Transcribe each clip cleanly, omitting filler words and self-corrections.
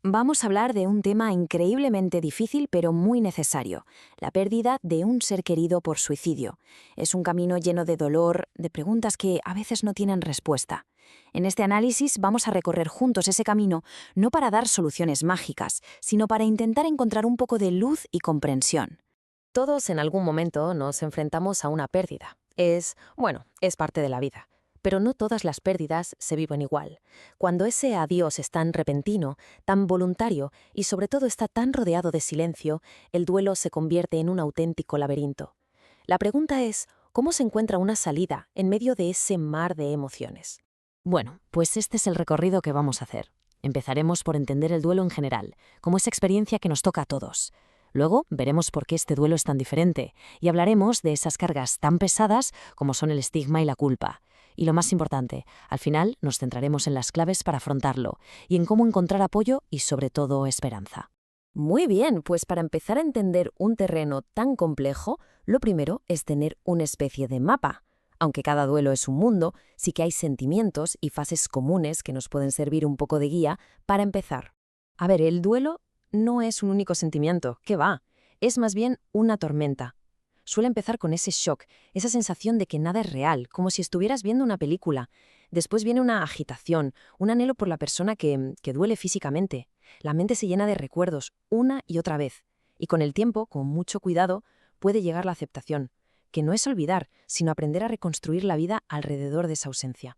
Vamos a hablar de un tema increíblemente difícil pero muy necesario, la pérdida de un ser querido por suicidio. Es un camino lleno de dolor, de preguntas que a veces no tienen respuesta. En este análisis vamos a recorrer juntos ese camino no para dar soluciones mágicas, sino para intentar encontrar un poco de luz y comprensión. Todos en algún momento nos enfrentamos a una pérdida. Es parte de la vida. Pero no todas las pérdidas se viven igual. Cuando ese adiós es tan repentino, tan voluntario y sobre todo está tan rodeado de silencio, el duelo se convierte en un auténtico laberinto. La pregunta es, ¿cómo se encuentra una salida en medio de ese mar de emociones? Bueno, pues este es el recorrido que vamos a hacer. Empezaremos por entender el duelo en general, como esa experiencia que nos toca a todos. Luego veremos por qué este duelo es tan diferente y hablaremos de esas cargas tan pesadas como son el estigma y la culpa. Y lo más importante, al final nos centraremos en las claves para afrontarlo y en cómo encontrar apoyo y sobre todo esperanza. Muy bien, pues para empezar a entender un terreno tan complejo, lo primero es tener una especie de mapa. Aunque cada duelo es un mundo, sí que hay sentimientos y fases comunes que nos pueden servir un poco de guía para empezar. A ver, el duelo no es un único sentimiento, ¿qué va? Es más bien una tormenta. Suele empezar con ese shock, esa sensación de que nada es real, como si estuvieras viendo una película. Después viene una agitación, un anhelo por la persona que duele físicamente. La mente se llena de recuerdos una y otra vez. Y con el tiempo, con mucho cuidado, puede llegar la aceptación, que no es olvidar, sino aprender a reconstruir la vida alrededor de esa ausencia.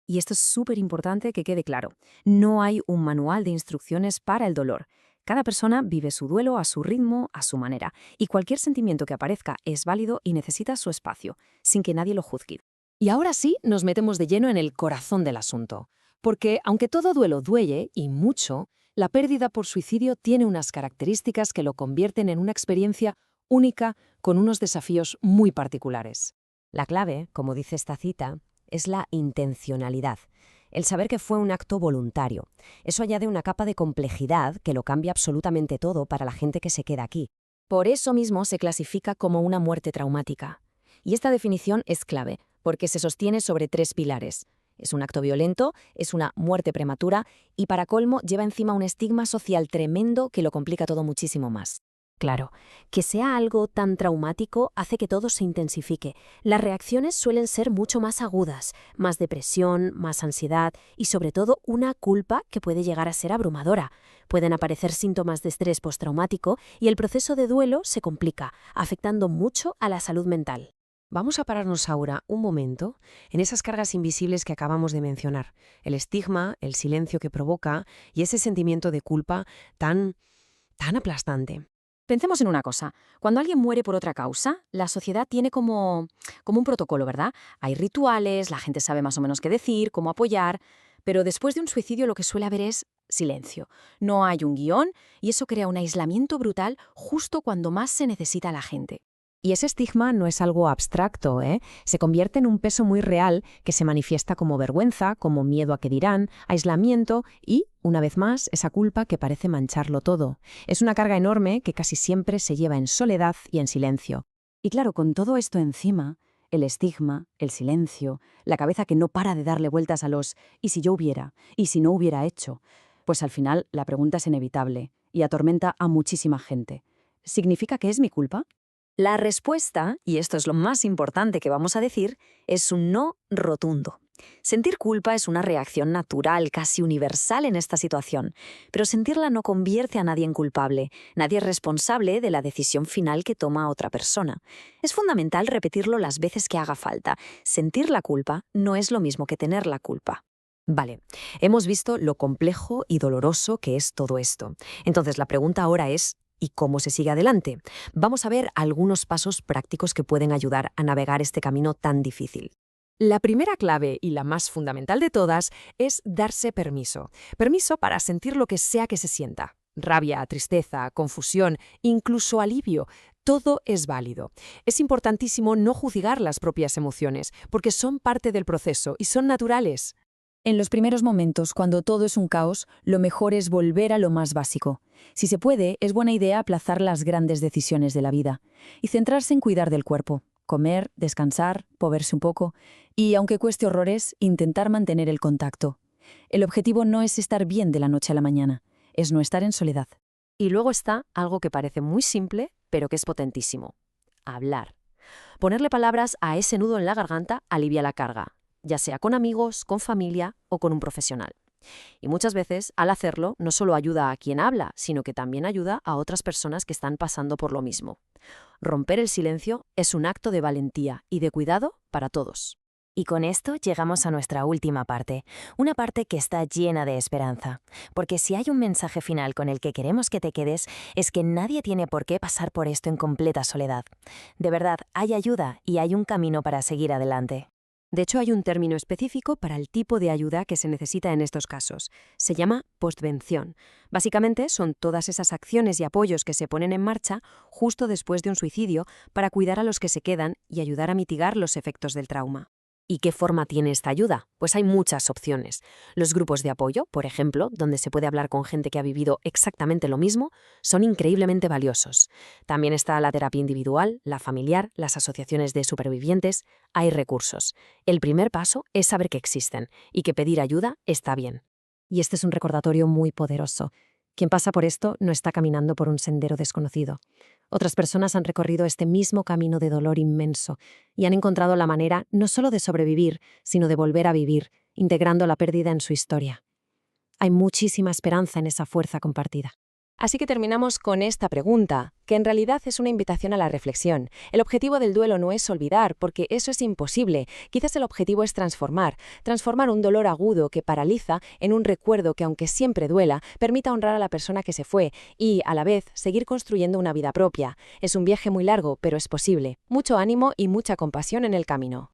Y esto es súper importante que quede claro. No hay un manual de instrucciones para el dolor. Cada persona vive su duelo a su ritmo, a su manera, y cualquier sentimiento que aparezca es válido y necesita su espacio, sin que nadie lo juzgue. Y ahora sí nos metemos de lleno en el corazón del asunto. Porque aunque todo duelo duele, y mucho, la pérdida por suicidio tiene unas características que lo convierten en una experiencia única con unos desafíos muy particulares. La clave, como dice esta cita, es la intencionalidad. El saber que fue un acto voluntario. Eso añade una capa de complejidad que lo cambia absolutamente todo para la gente que se queda aquí. Por eso mismo se clasifica como una muerte traumática. Y esta definición es clave, porque se sostiene sobre 3 pilares. Es un acto violento, es una muerte prematura y para colmo lleva encima un estigma social tremendo que lo complica todo muchísimo más. Claro, que sea algo tan traumático hace que todo se intensifique. Las reacciones suelen ser mucho más agudas, más depresión, más ansiedad y sobre todo una culpa que puede llegar a ser abrumadora. Pueden aparecer síntomas de estrés postraumático y el proceso de duelo se complica, afectando mucho a la salud mental. Vamos a pararnos ahora un momento en esas cargas invisibles que acabamos de mencionar, el estigma, el silencio que provoca y ese sentimiento de culpa tan aplastante. Pensemos en una cosa. Cuando alguien muere por otra causa, la sociedad tiene como un protocolo, ¿verdad? Hay rituales, la gente sabe más o menos qué decir, cómo apoyar, pero después de un suicidio lo que suele haber es silencio. No hay un guión y eso crea un aislamiento brutal justo cuando más se necesita a la gente. Y ese estigma no es algo abstracto, ¿eh? Se convierte en un peso muy real que se manifiesta como vergüenza, como miedo a qué dirán, aislamiento y, una vez más, esa culpa que parece mancharlo todo. Es una carga enorme que casi siempre se lleva en soledad y en silencio. Y claro, con todo esto encima, el estigma, el silencio, la cabeza que no para de darle vueltas a los «¿y si yo hubiera? ¿Y si no hubiera hecho?», pues al final la pregunta es inevitable y atormenta a muchísima gente. ¿Significa que es mi culpa? La respuesta, y esto es lo más importante que vamos a decir, es un no rotundo. Sentir culpa es una reacción natural, casi universal en esta situación, pero sentirla no convierte a nadie en culpable. Nadie es responsable de la decisión final que toma otra persona. Es fundamental repetirlo las veces que haga falta. Sentir la culpa no es lo mismo que tener la culpa. Vale, hemos visto lo complejo y doloroso que es todo esto. Entonces la pregunta ahora es, ¿y cómo se sigue adelante? Vamos a ver algunos pasos prácticos que pueden ayudar a navegar este camino tan difícil. La primera clave y la más fundamental de todas es darse permiso. Permiso para sentir lo que sea que se sienta. Rabia, tristeza, confusión, incluso alivio. Todo es válido. Es importantísimo no juzgar las propias emociones, porque son parte del proceso y son naturales. En los primeros momentos, cuando todo es un caos, lo mejor es volver a lo más básico. Si se puede, es buena idea aplazar las grandes decisiones de la vida y centrarse en cuidar del cuerpo. Comer, descansar, moverse un poco y, aunque cueste horrores, intentar mantener el contacto. El objetivo no es estar bien de la noche a la mañana. es no estar en soledad. Y luego está algo que parece muy simple, pero que es potentísimo. Hablar. Ponerle palabras a ese nudo en la garganta alivia la carga, ya sea con amigos, con familia o con un profesional. Y muchas veces, al hacerlo, no solo ayuda a quien habla, sino que también ayuda a otras personas que están pasando por lo mismo. Romper el silencio es un acto de valentía y de cuidado para todos. Y con esto llegamos a nuestra última parte, una parte que está llena de esperanza. Porque si hay un mensaje final con el que queremos que te quedes, es que nadie tiene por qué pasar por esto en completa soledad. De verdad, hay ayuda y hay un camino para seguir adelante. De hecho, hay un término específico para el tipo de ayuda que se necesita en estos casos. Se llama postvención. Básicamente, son todas esas acciones y apoyos que se ponen en marcha justo después de un suicidio para cuidar a los que se quedan y ayudar a mitigar los efectos del trauma. ¿Y qué forma tiene esta ayuda? Pues hay muchas opciones. Los grupos de apoyo, por ejemplo, donde se puede hablar con gente que ha vivido exactamente lo mismo, son increíblemente valiosos. También está la terapia individual, la familiar, las asociaciones de supervivientes. Hay recursos. El primer paso es saber que existen y que pedir ayuda está bien. Y este es un recordatorio muy poderoso. Quien pasa por esto no está caminando por un sendero desconocido. Otras personas han recorrido este mismo camino de dolor inmenso y han encontrado la manera no solo de sobrevivir, sino de volver a vivir, integrando la pérdida en su historia. Hay muchísima esperanza en esa fuerza compartida. Así que terminamos con esta pregunta, que en realidad es una invitación a la reflexión. El objetivo del duelo no es olvidar, porque eso es imposible. Quizás el objetivo es transformar un dolor agudo que paraliza en un recuerdo que, aunque siempre duela, permita honrar a la persona que se fue y, a la vez, seguir construyendo una vida propia. Es un viaje muy largo, pero es posible. Mucho ánimo y mucha compasión en el camino.